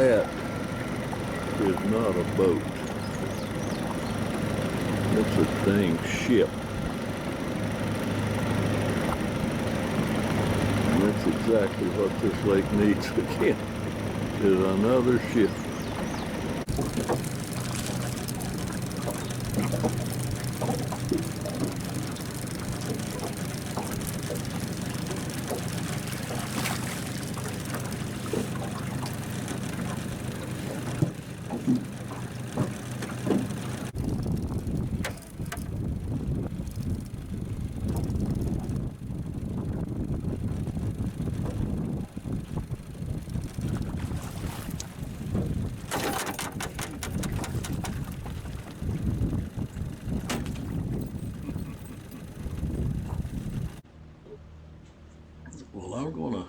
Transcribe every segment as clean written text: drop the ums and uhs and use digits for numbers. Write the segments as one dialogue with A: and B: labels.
A: That is not a boat. It's a dang ship. And that's exactly what this lake needs again, is another ship. Well, I'm going to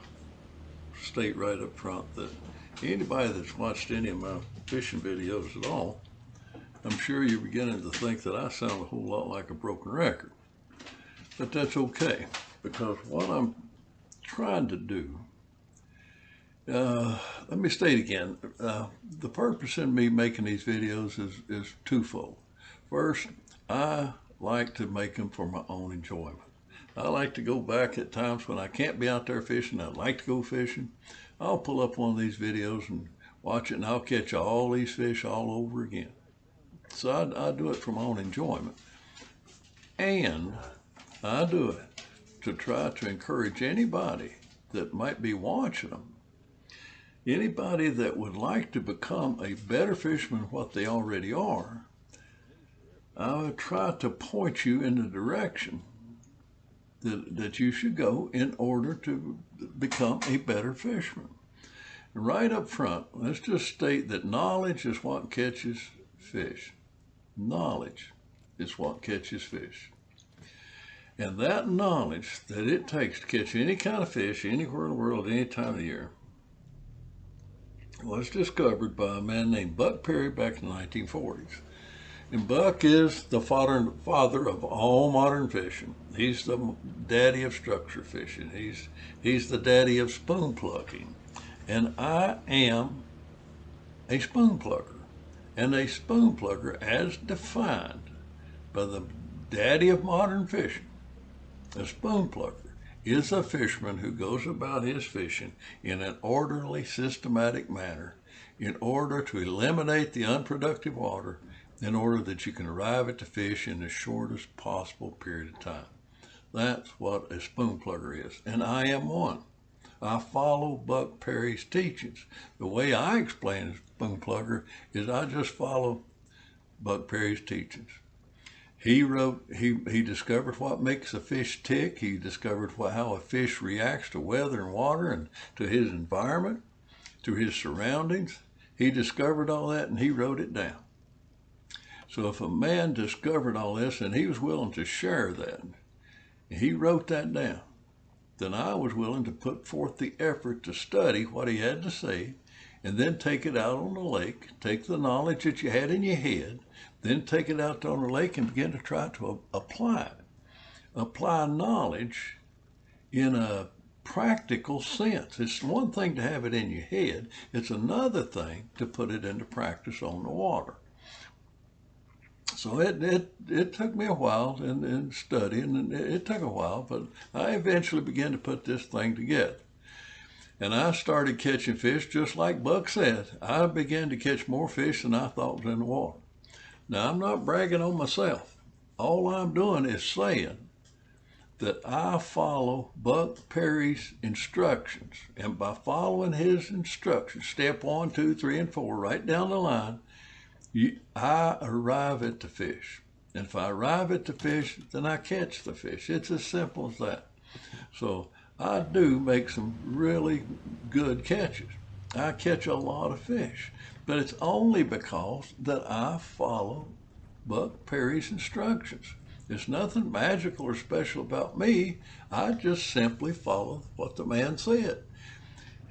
A: state right up front that anybody that's watched any of my fishing videos at all, I'm sure you're beginning to think that I sound a whole lot like a broken record. But that's okay, because what I'm trying to do, let me state again, the purpose in me making these videos is twofold. First, I like to make them for my own enjoyment. I like to go back at times when I can't be out there fishing. I like to go fishing. I'll pull up one of these videos and watch it, and I'll catch all these fish all over again. So I do it for my own enjoyment. And I do it to try to encourage anybody that might be watching them, anybody that would like to become a better fisherman than what they already are. I would try to point you in the direction that you should go in order to become a better fisherman. And right up front, let's just state that knowledge is what catches fish. Knowledge is what catches fish. And that knowledge that it takes to catch any kind of fish anywhere in the world, any time of the year, was discovered by a man named Buck Perry back in the 1940s. And Buck is the father of all modern fishing. He's the daddy of structure fishing. He's the daddy of spoon plucking. And I am a spoon plucker. And a spoon plucker, as defined by the daddy of modern fishing, a spoon plucker is a fisherman who goes about his fishing in an orderly, systematic manner in order to eliminate the unproductive water, in order that you can arrive at the fish in the shortest possible period of time. That's what a spoon plugger is, and I am one. I follow Buck Perry's teachings. The way I explain a spoon plugger is I just follow Buck Perry's teachings. He discovered what makes a fish tick. He discovered how a fish reacts to weather and water and to his environment, to his surroundings. He discovered all that, and he wrote it down. So if a man discovered all this and he was willing to share that, he wrote that down, then I was willing to put forth the effort to study what he had to say and then take it out on the lake, take the knowledge that you had in your head, then take it out on the lake and begin to try to apply it. Apply knowledge in a practical sense. It's one thing to have it in your head. It's another thing to put it into practice on the water. So it took me a while in studying, and it took a while, but I eventually began to put this thing together. And I started catching fish just like Buck said. I began to catch more fish than I thought was in the water. Now, I'm not bragging on myself. All I'm doing is saying that I follow Buck Perry's instructions. And by following his instructions, step 1, 2, 3, and 4, right down the line, I arrive at the fish. And if I arrive at the fish, then I catch the fish. It's as simple as that. So I do make some really good catches. I catch a lot of fish, but it's only because that I follow Buck Perry's instructions. There's nothing magical or special about me. I just simply follow what the man said.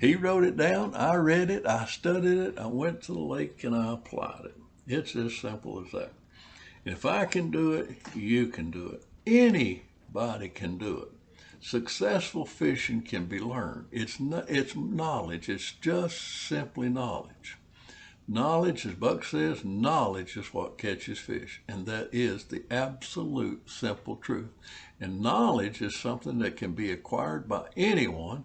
A: He wrote it down, I read it, I studied it, I went to the lake and I applied it. It's as simple as that. If I can do it, you can do it. Anybody can do it. Successful fishing can be learned. It's knowledge. It's just simply knowledge. Knowledge, as Buck says, knowledge is what catches fish. And that is the absolute simple truth. And knowledge is something that can be acquired by anyone.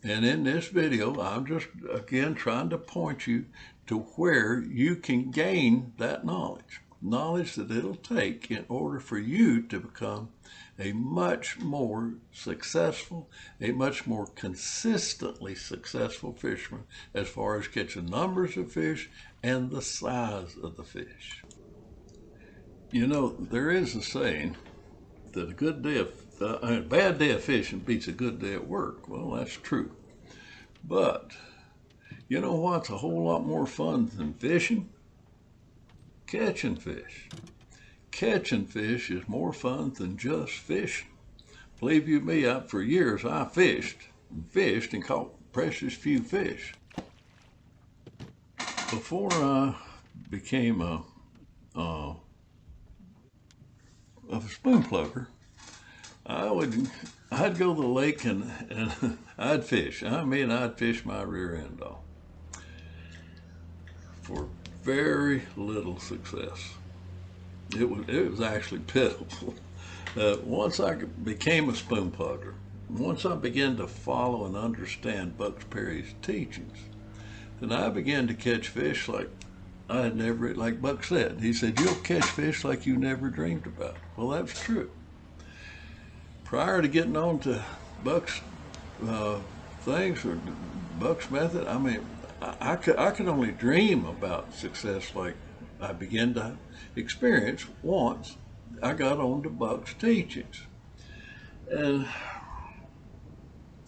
A: And in this video, I'm just, again, trying to point you to where you can gain that knowledge. Knowledge that it'll take in order for you to become a much more successful, a much more consistently successful fisherman as far as catching numbers of fish and the size of the fish. You know, there is a saying that a bad day of fishing beats a good day at work. Well, that's true. But you know what's a whole lot more fun than fishing? Catching fish. Catching fish is more fun than just fishing. Believe you me, for years I fished and caught precious few fish. Before I became a spoon plugger, I'd go to the lake and I'd fish. I mean, I'd fish my rear end off for very little success. It was actually pitiful. Once I became a spoon plugger, once I began to follow and understand Buck Perry's teachings, then I began to catch fish like I had never, like Buck said. He said, you'll catch fish like you never dreamed about. Well, that's true. Prior to getting on to Buck's things or Buck's method, I mean, I could only dream about success like I began to experience once I got on to Buck's teachings. And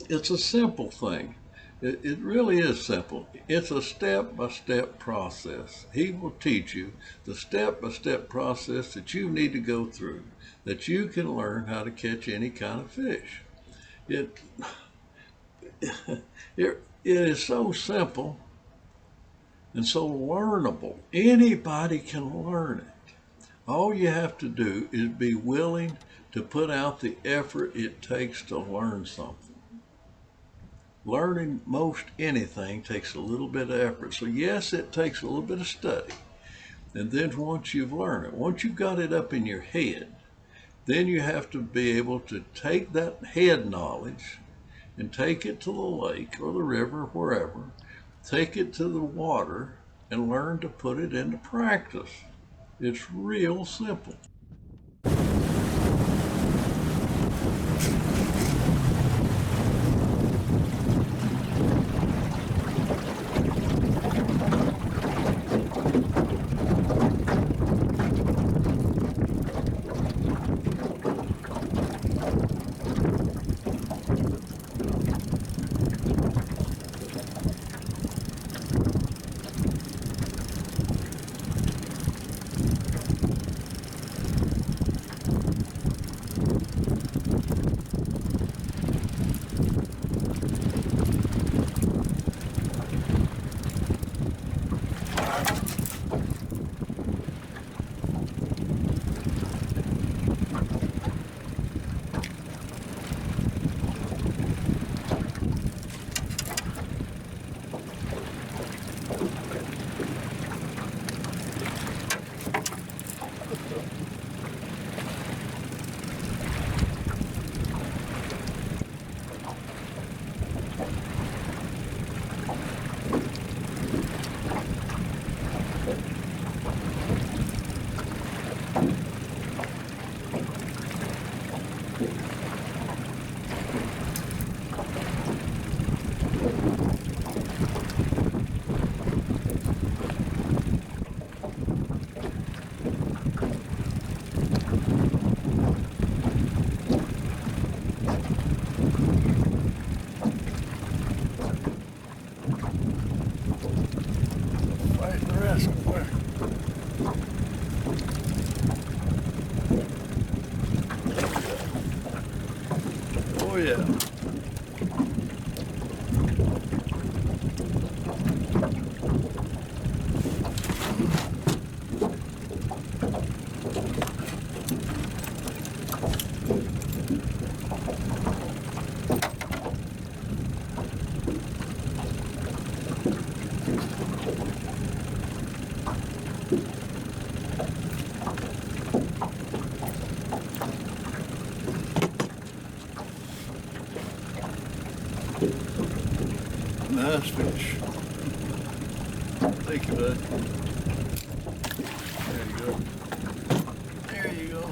A: it's a simple thing. It really is simple. It's a step-by-step process. He will teach you the step-by-step process that you need to go through, that you can learn how to catch any kind of fish. It is so simple and so learnable. Anybody can learn it. All you have to do is be willing to put out the effort it takes to learn something. Learning most anything takes a little bit of effort. So yes, it takes a little bit of study. And then once you've learned it, once you've got it up in your head, then you have to be able to take that head knowledge and take it to the lake or the river, wherever, take it to the water and learn to put it into practice. It's real simple. nice fish. Thank you, bud. There you go. There you go.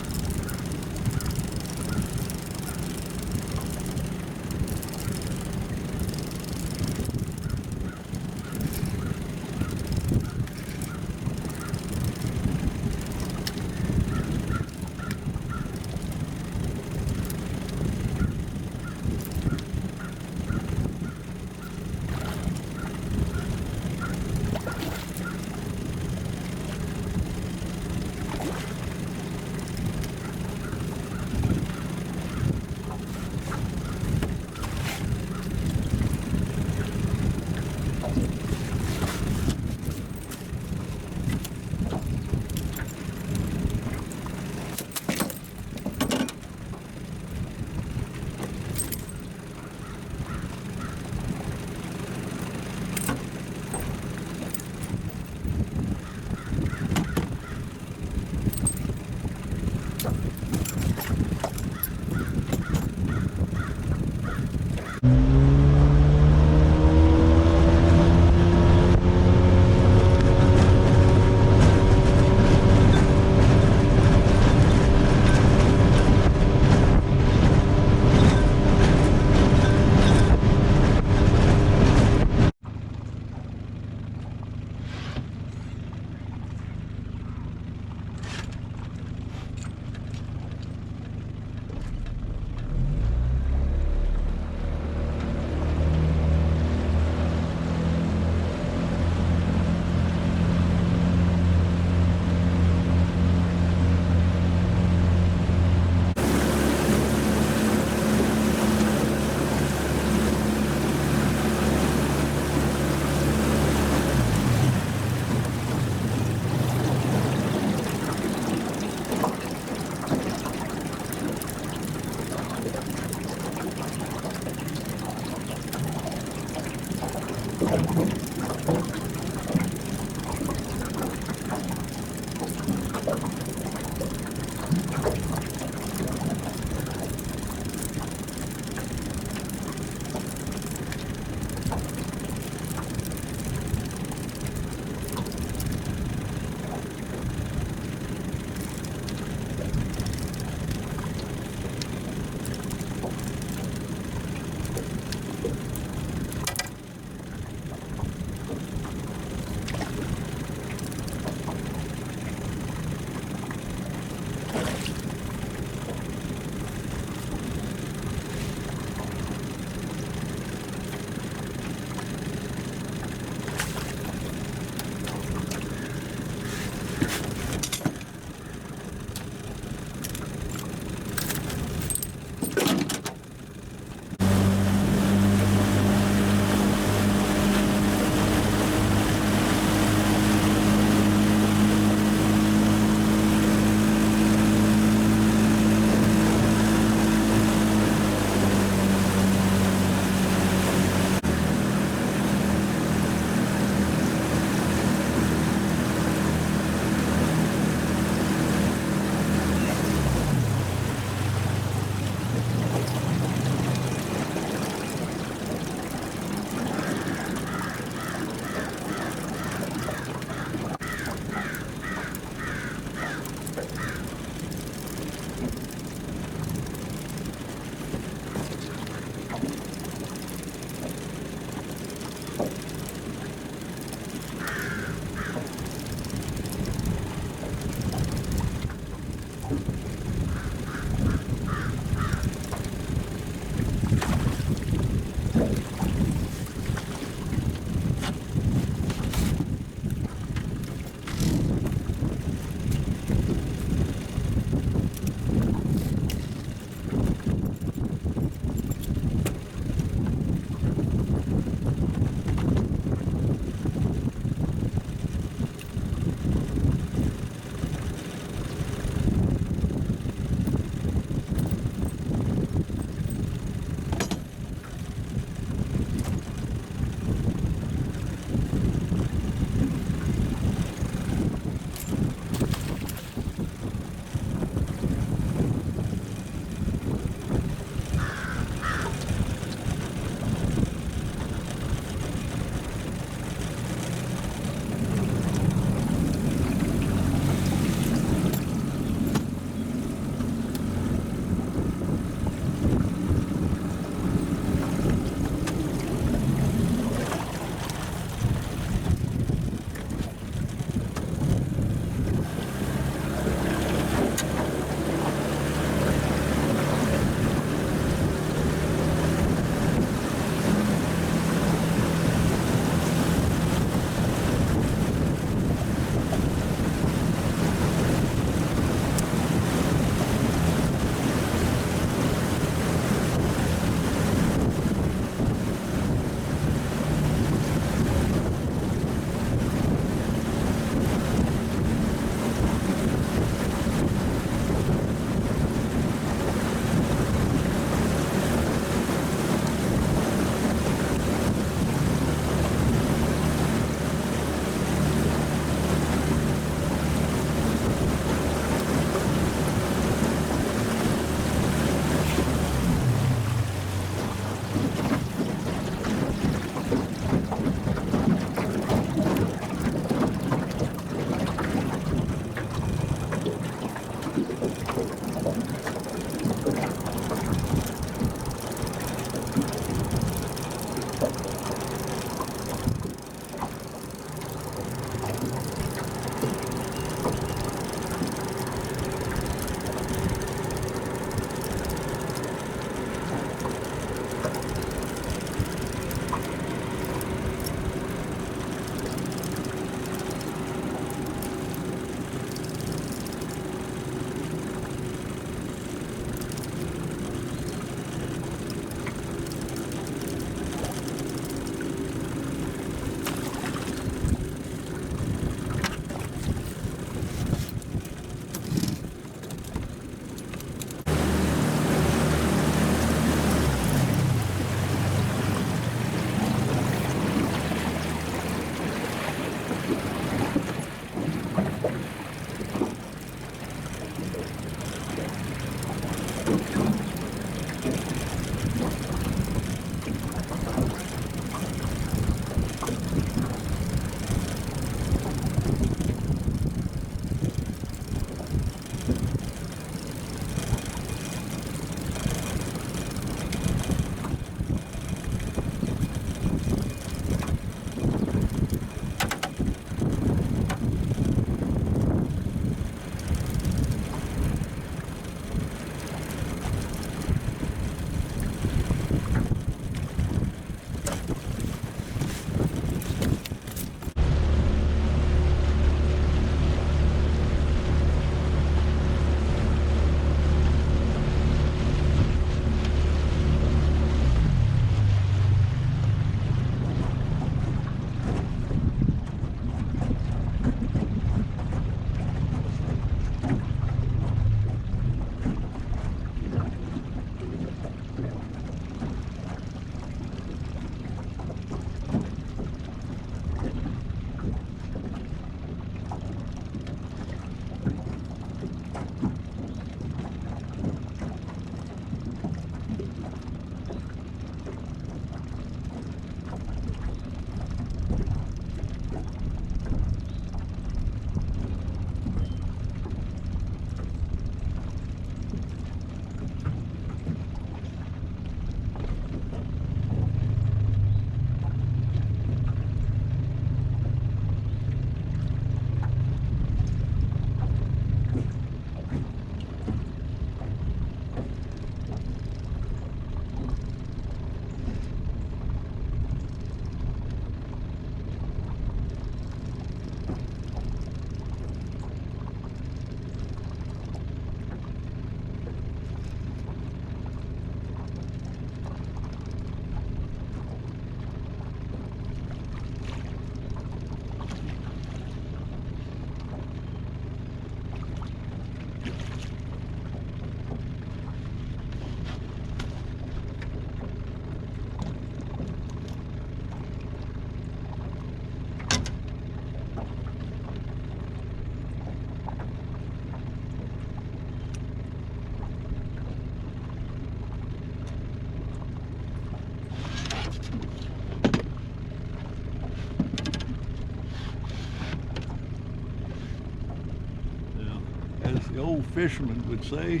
A: old fisherman would say.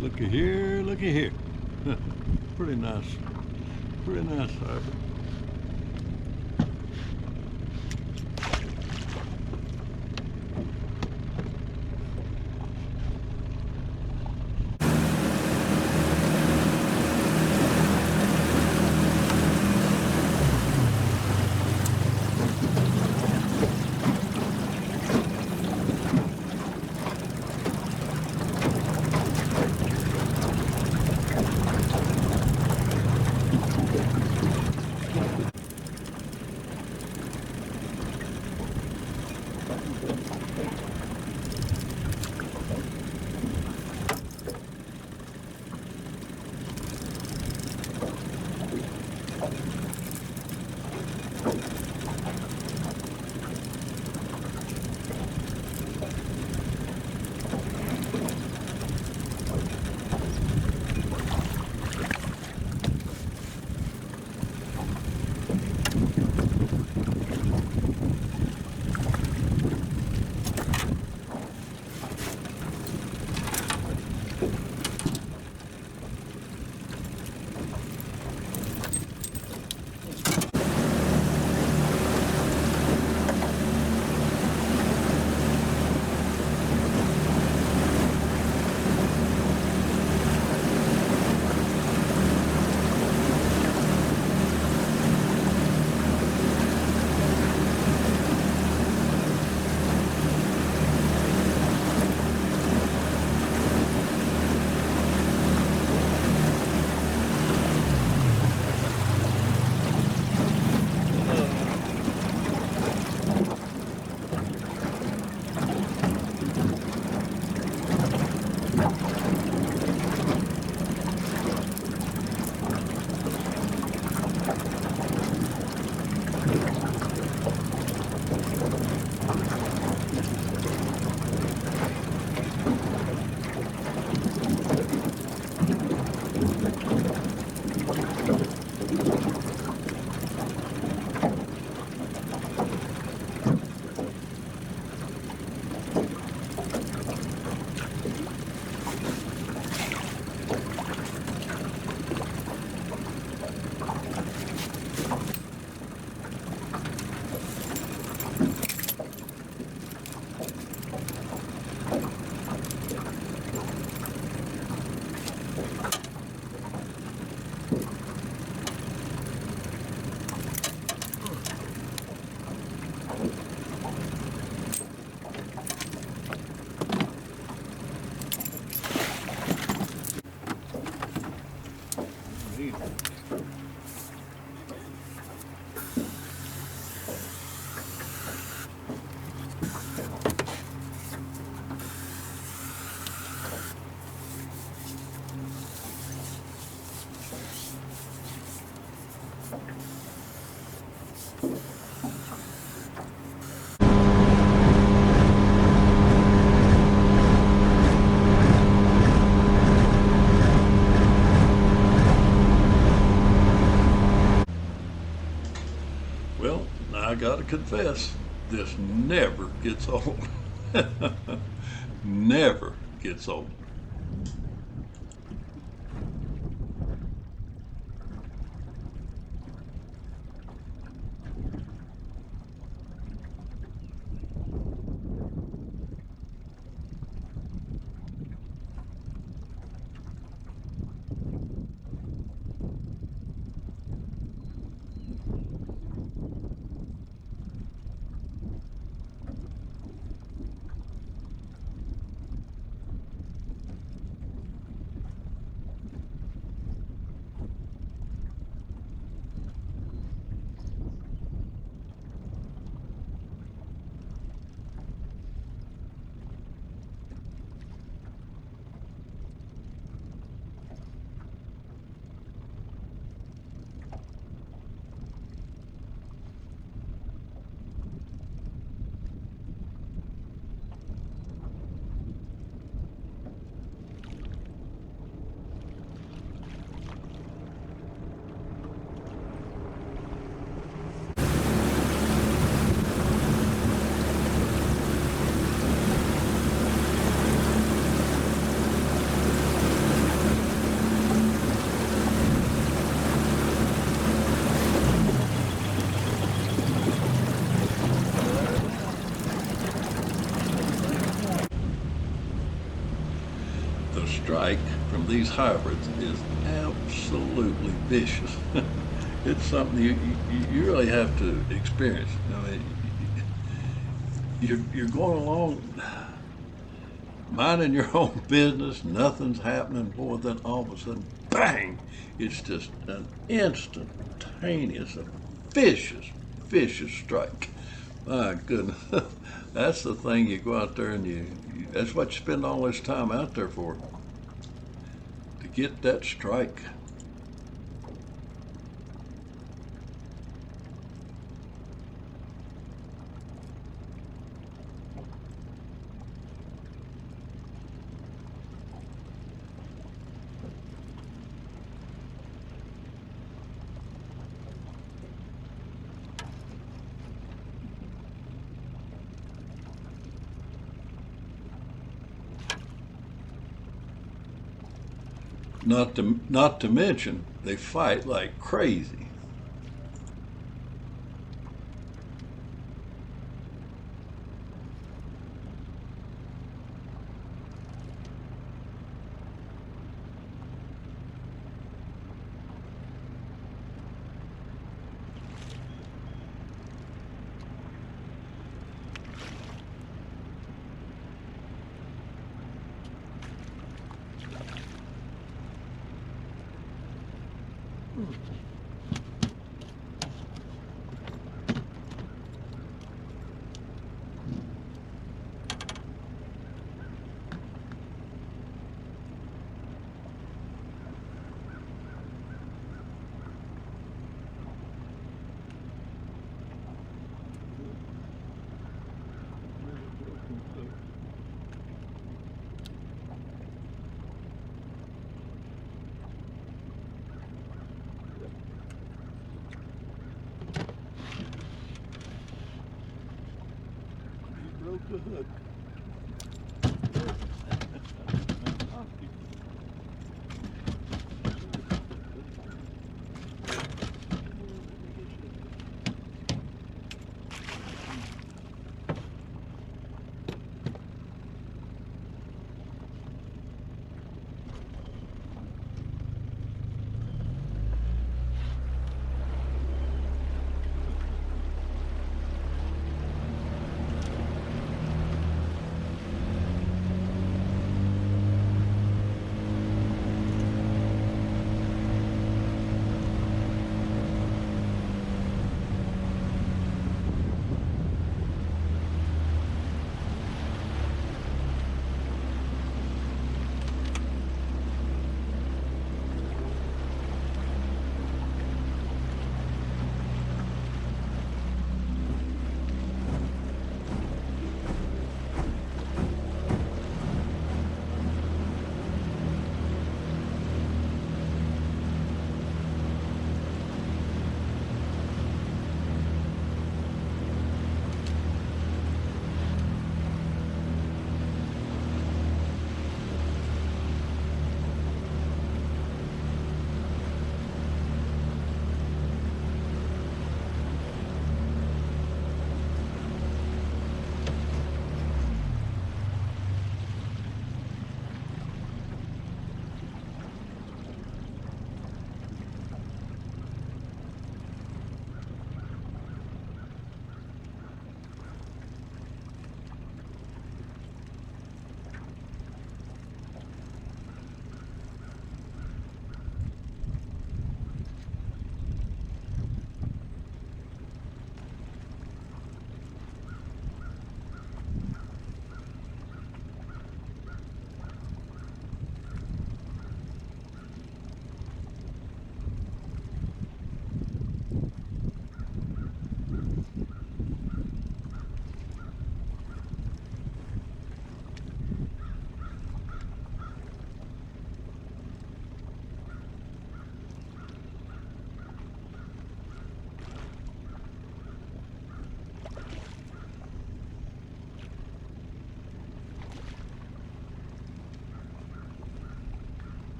A: Looky here, looky here. Pretty nice harbor. Well, I gotta confess, this never gets old. Never gets old. these hybrids is absolutely vicious. It's something you really have to experience. I mean, you're going along minding your own business, nothing's happening, boy, then all of a sudden, bang! It's just an instantaneous, vicious, vicious strike. My goodness, that's the thing you go out there and that's what you spend all this time out there for, to get that strike. Not to mention they fight like crazy. He broke the hook.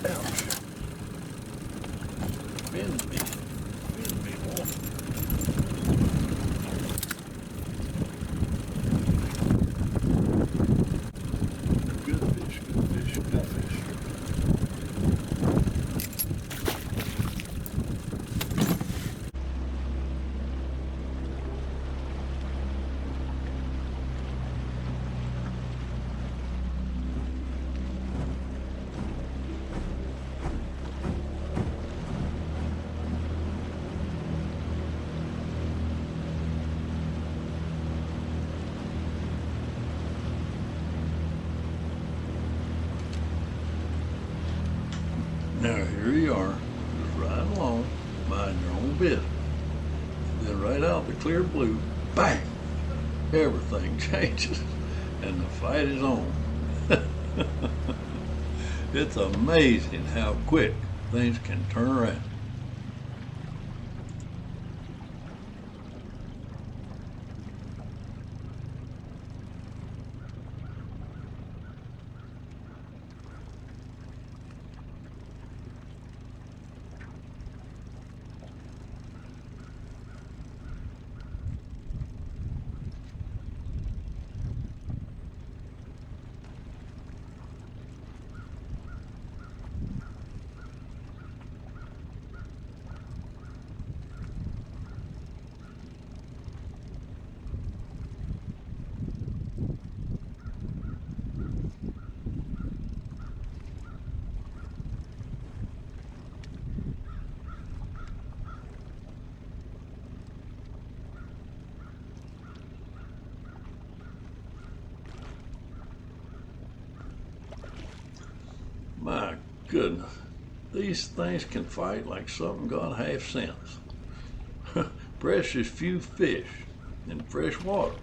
A: Ouch. Bend me. Bend me, boy. Good fish, good fish, good fish. Now here you are, just riding along, minding your own business. Then right out the clear blue, bang! Everything changes, and the fight is on. It's amazing how quick things can turn around. My goodness, these things can fight like something got half sense. Precious few fish in fresh water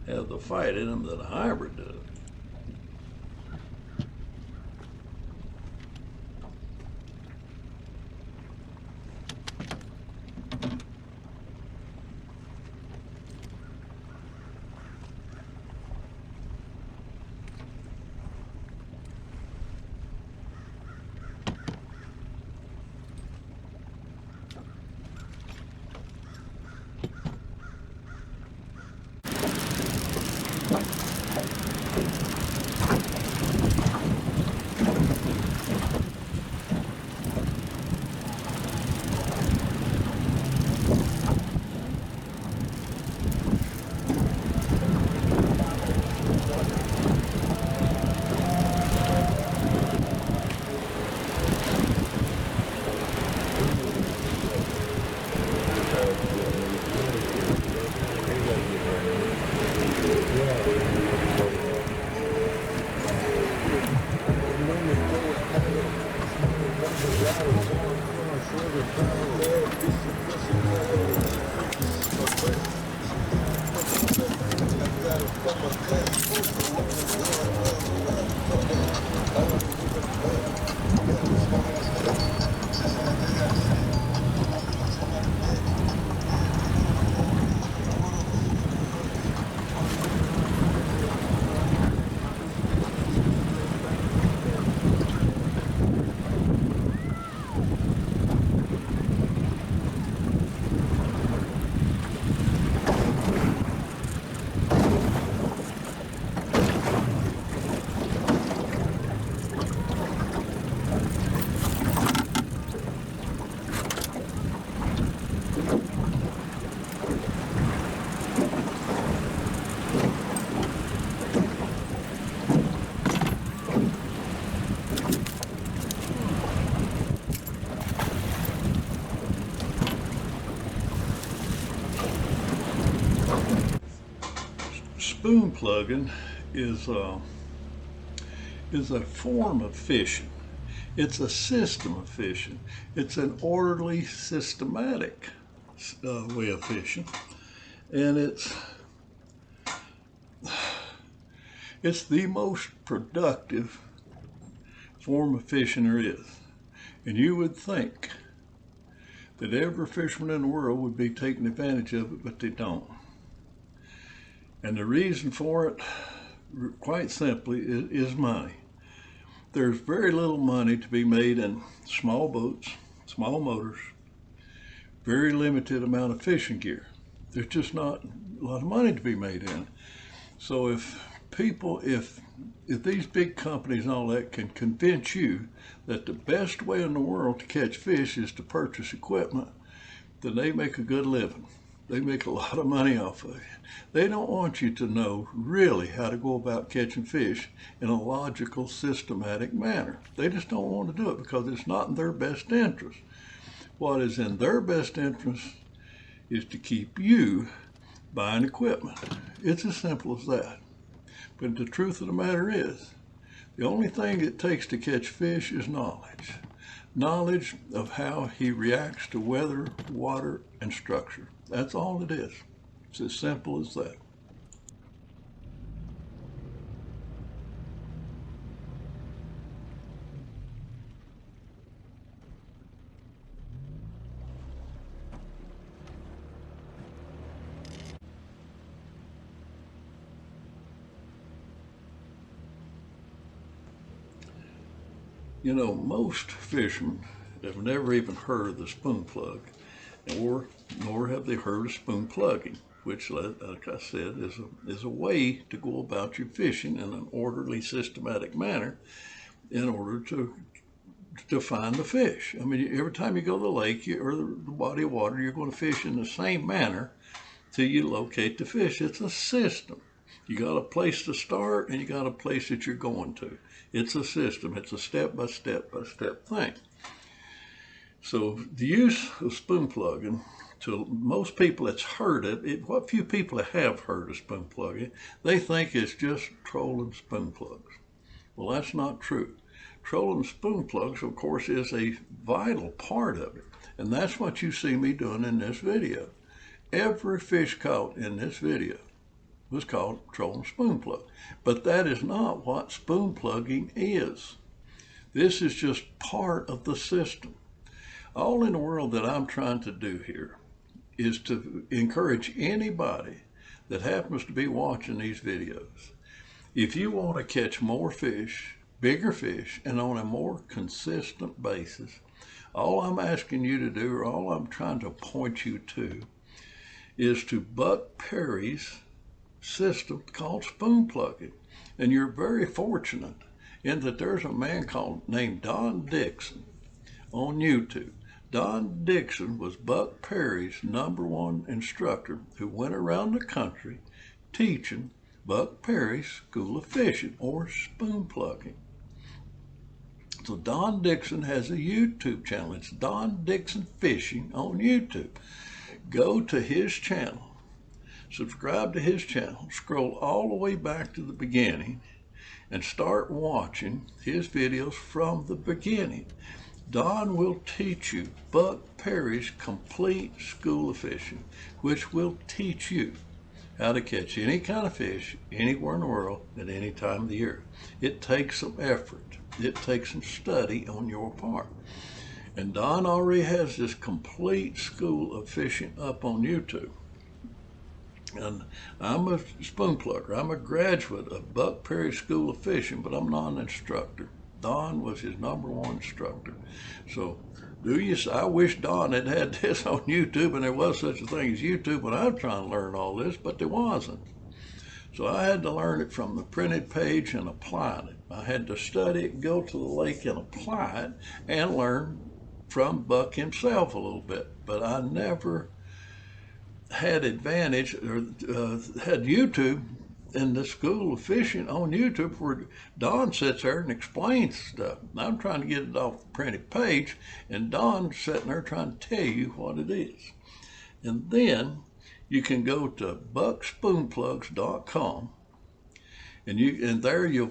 A: have the fight in them that a hybrid does. Spoon plugging is a form of fishing. It's a system of fishing. It's an orderly, systematic way of fishing, and it's the most productive form of fishing there is. And you would think that every fisherman in the world would be taking advantage of it, but they don't. And the reason for it, quite simply, is money. There's very little money to be made in small boats, small motors, very limited amount of fishing gear. There's just not a lot of money to be made in it. So if these big companies and all that can convince you that the best way in the world to catch fish is to purchase equipment, then they make a good living. They make a lot of money off of it. They don't want you to know really how to go about catching fish in a logical, systematic manner. They just don't want to do it because it's not in their best interest. What is in their best interest is to keep you buying equipment. It's as simple as that. But the truth of the matter is, the only thing it takes to catch fish is knowledge. Knowledge of how he reacts to weather, water, and structure. That's all it is. It's as simple as that. You know, most fishermen have never even heard of the spoon plug, nor have they heard of spoon plugging, which, like I said, is a way to go about your fishing in an orderly, systematic manner in order to find the fish. I mean, every time you go to the lake or the body of water, you're going to fish in the same manner till you locate the fish. It's a system. You got a place to start and you got a place that you're going to. It's a system. It's a step-by-step thing. So the use of spoon plugging, to most people that's heard it, what few people have heard of spoon plugging, they think it's just trolling spoon plugs. Well, that's not true. Trolling spoon plugs, of course, is a vital part of it. And that's what you see me doing in this video. Every fish caught in this video was called trolling spoon plug. But that is not what spoon plugging is. This is just part of the system. All in the world that I'm trying to do here is to encourage anybody that happens to be watching these videos. If you want to catch more fish, bigger fish, and on a more consistent basis, all I'm asking you to do, or all I'm trying to point you to, is to Buck Perry's system called spoon plugging. And you're very fortunate in that there's a man named Don Dixon on YouTube. Don Dixon was Buck Perry's #1 instructor who went around the country teaching Buck Perry's School of Fishing, or spoon plugging. So Don Dixon has a YouTube channel. It's Don Dixon Fishing on YouTube. Go to his channel. Subscribe to his channel, scroll all the way back to the beginning, and start watching his videos from the beginning. Don will teach you Buck Perry's complete School of Fishing, which will teach you how to catch any kind of fish anywhere in the world at any time of the year. It takes some effort. It takes some study on your part. And Don already has this complete School of Fishing up on YouTube. And I'm a spoon plugger. I'm a graduate of Buck Perry School of Fishing, but I'm not an instructor. Don was his #1 instructor. So I wish Don had had this on YouTube, and there was such a thing as YouTube when I was trying to learn all this, but there wasn't. So I had to learn it from the printed page and apply it. I had to study it, go to the lake and apply it, and learn from Buck himself a little bit. But I never had advantage or had YouTube in the School of Fishing on YouTube where Don sits there and explains stuff. I'm trying to get it off the printed page, and Don's sitting there trying to tell you what it is. And then you can go to buckspoonplugs.com, and there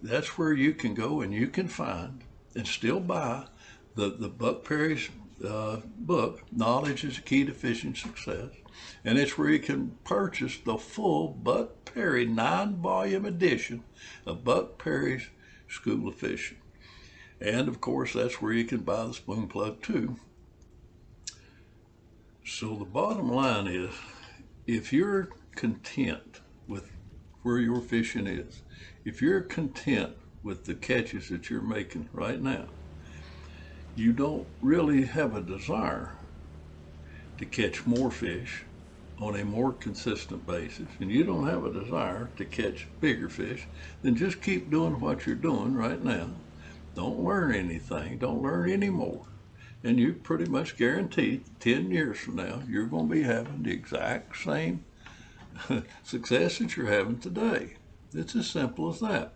A: that's where you can go and you can find and still buy the Buck Perry's book, Knowledge is the Key to Fishing Success. And it's where you can purchase the full Buck Perry 9-volume edition of Buck Perry's School of Fishing. And of course, that's where you can buy the spoon plug too. So the bottom line is, if you're content with where your fishing is, if you're content with the catches that you're making right now, you don't really have a desire to catch more fish on a more consistent basis, and you don't have a desire to catch bigger fish, then just keep doing what you're doing right now. Don't learn anything, don't learn any more. And you pretty much guarantee 10 years from now, you're going to be having the exact same success that you're having today. It's as simple as that.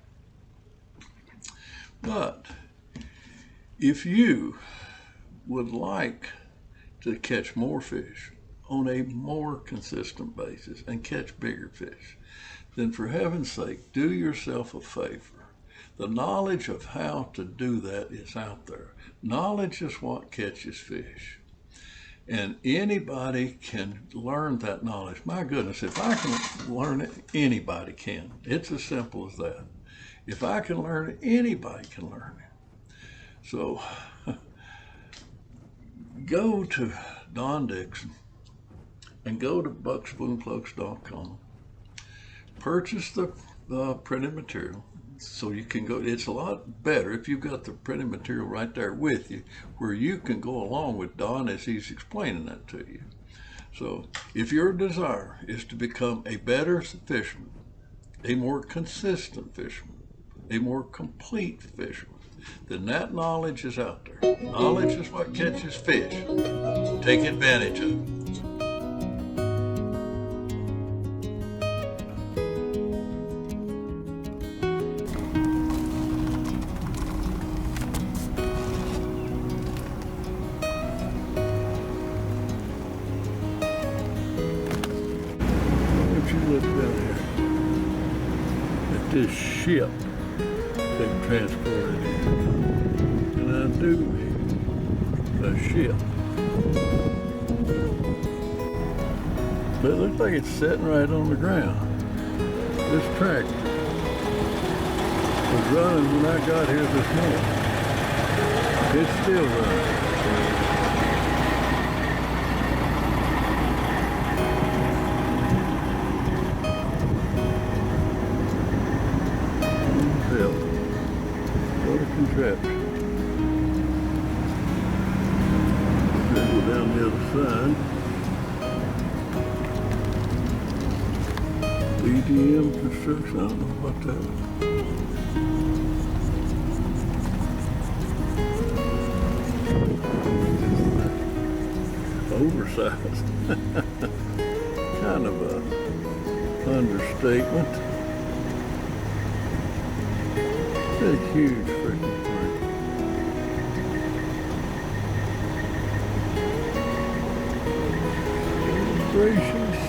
A: But if you would like to catch more fish on a more consistent basis and catch bigger fish, then for heaven's sake, do yourself a favor. The knowledge of how to do that is out there. Knowledge is what catches fish. And anybody can learn that knowledge. My goodness, if I can learn it, anybody can. It's as simple as that. If I can learn it, anybody can learn it. So go to Don Dixon and go to buckspoonplugs.com. Purchase the printed material so you can go. It's a lot better if you've got the printed material right there with you, where you can go along with Don as he's explaining that to you. So if your desire is to become a better fisherman, a more consistent fisherman, a more complete fisherman, then that knowledge is out there. Knowledge is what catches fish. Take advantage of it. Look down here at this ship they transported in. And I do mean a ship. But it looks like it's sitting right on the ground. This tractor was running when I got here this morning. It's still running. What a contraption. Then go down the other side. BDM Construction, I don't know what that is. Oversized. Kind of a understatement. It's a huge freaking thing.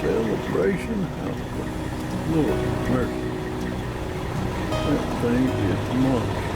A: Celebration. Lord mercy. That thing is monstrous.